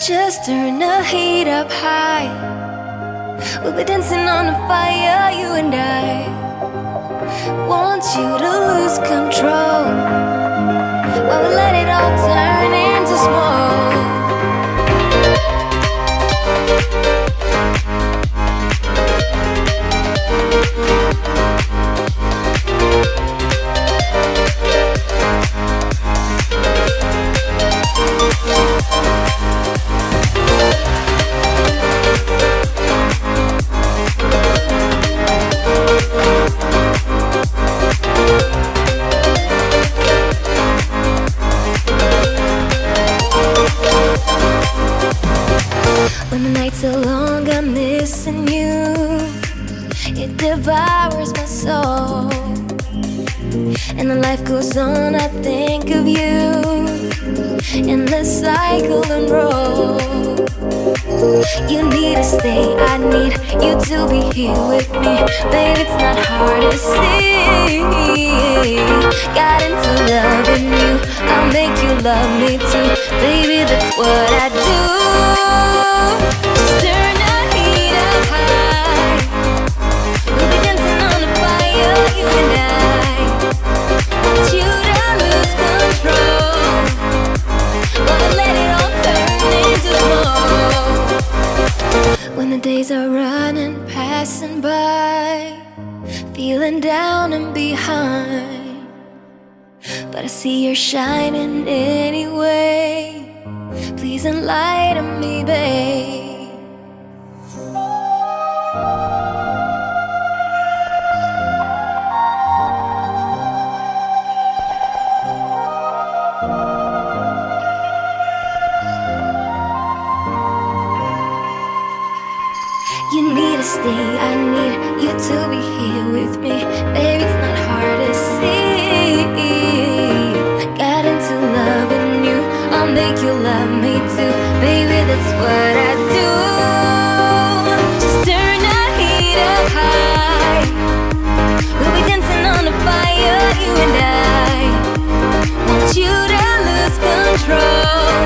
Just turn the heat up high. We'll be dancing on the fire, you and I. Want you to lose control while we let it all turn into smoke. When the nights are long, I'm missing you. It devours my soul. And the life goes on, I think of you. And the cycle and roll. You need to stay, I need you to be here with me. Baby, it's not hard to see. Got into loving you, I'll make you love me too. Baby, that's what I do. Just turn the heat up high. We'll be dancing on the fire, you and I. Want you to lose control, but we'll let it all turn into smoke. When the days are running, passing by, feeling down and behind, but I see you're shining anyway. Please enlighten me, babe. You need to stay, I need you to be here with me. Baby, it's not hard to see. Got into loving you, I'll make you love me too. Baby, that's what I do. Just turn the heat up high. We'll be dancing on the fire, you and I. Want you to lose control,